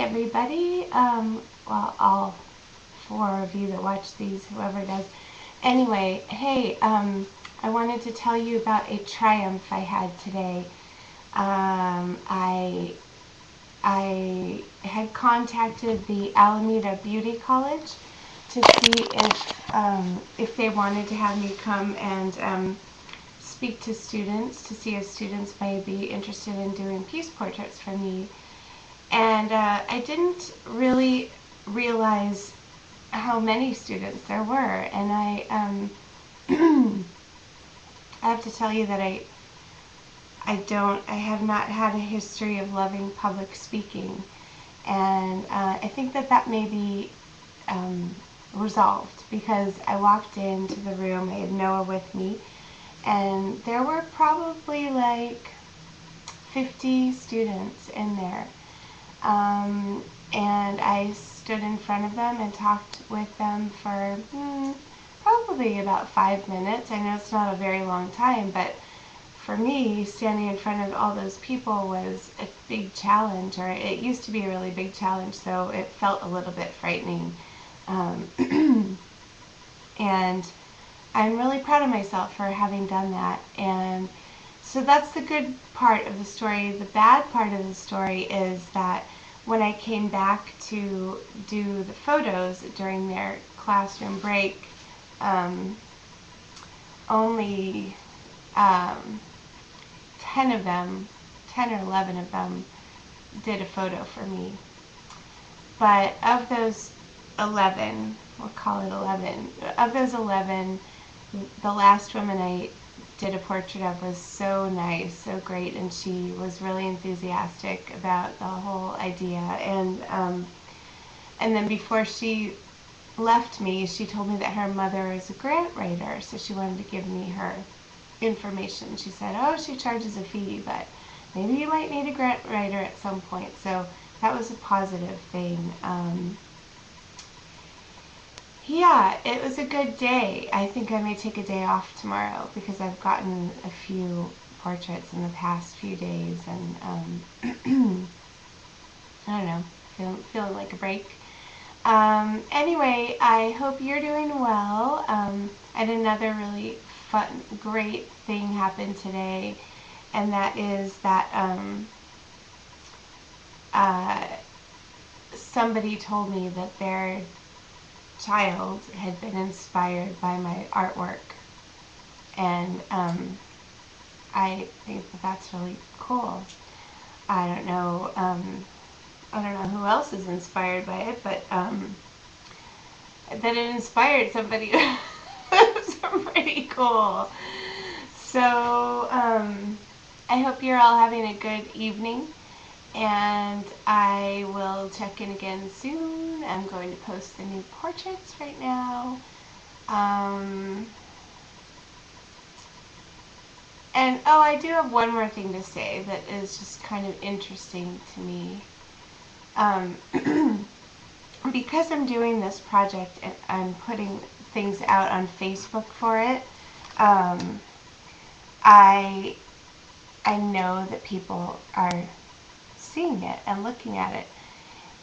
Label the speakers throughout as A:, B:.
A: everybody. Well, all four of you that watch these, whoever does. Anyway, hey, I wanted to tell you about a triumph I had today. I had contacted the Alameda Beauty College to see if they wanted to have me come and speak to students, to see if students may be interested in doing peace portraits for me. And I didn't really realize how many students there were, and I have to tell you that I have not had a history of loving public speaking, and I think that may be resolved, because I walked into the room, I had Noah with me, and there were probably like 50 students in there. And I stood in front of them and talked with them for probably about 5 minutes. I know it's not a very long time, but for me, standing in front of all those people was a big challenge, or it used to be a really big challenge, so it felt a little bit frightening. And I'm really proud of myself for having done that. And so that's the good part of the story. The bad part of the story is that when I came back to do the photos during their classroom break, only 10 of them, 10 or 11 of them did a photo for me. But of those 11, we'll call it 11, of those 11, the last woman I did a portrait of was so nice, so great, and she was really enthusiastic about the whole idea. And then before she left me, she told me that her mother is a grant writer, so she wanted to give me her information. She said, oh, she charges a fee, but maybe you might need a grant writer at some point. So that was a positive thing. Yeah, it was a good day. I think I may take a day off tomorrow, because I've gotten a few portraits in the past few days, and I don't know, feeling like a break. Anyway, I hope you're doing well. And another really fun, great thing happened today, and that is that somebody told me that their child had been inspired by my artwork, and I think that's really cool. I don't know who else is inspired by it, but that it inspired somebody was pretty cool. So I hope you're all having a good evening, and I will check in again soon. I'm going to post the new portraits right now. And oh, I do have one more thing to say that is just kind of interesting to me. Because I'm doing this project and I'm putting things out on Facebook for it, I know that people are seeing it and looking at it.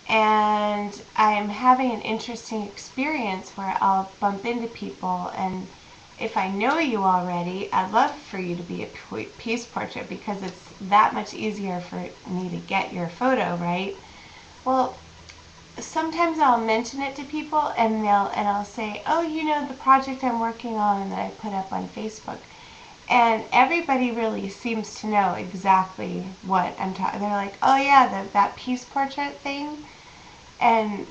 A: And I'm having an interesting experience where I'll bump into people, and if I know you already, I'd love for you to be a peace portrait, because it's that much easier for me to get your photo, right? Well, sometimes I'll mention it to people, and I'll say, oh, you know, the project I'm working on that I put up on Facebook. And everybody really seems to know exactly what I'm talking. They're like, oh yeah, that peace portrait thing. And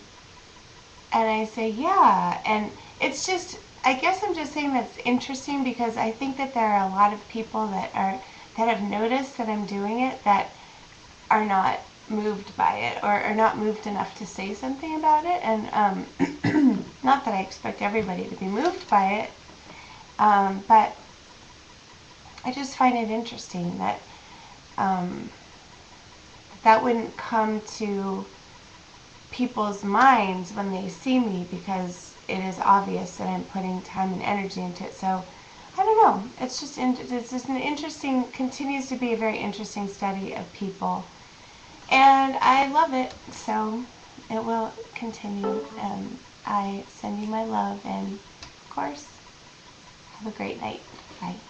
A: I say, yeah. And it's just, I guess I'm just saying that's interesting, because I think that there are a lot of people that have noticed that I'm doing it that are not moved by it, or are not moved enough to say something about it. And not that I expect everybody to be moved by it, but I just find it interesting that that wouldn't come to people's minds when they see me, because it is obvious that I'm putting time and energy into it. So I don't know. It's just an interesting, continues to be a very interesting study of people. And I love it, so it will continue. I send you my love, and of course, have a great night. Bye.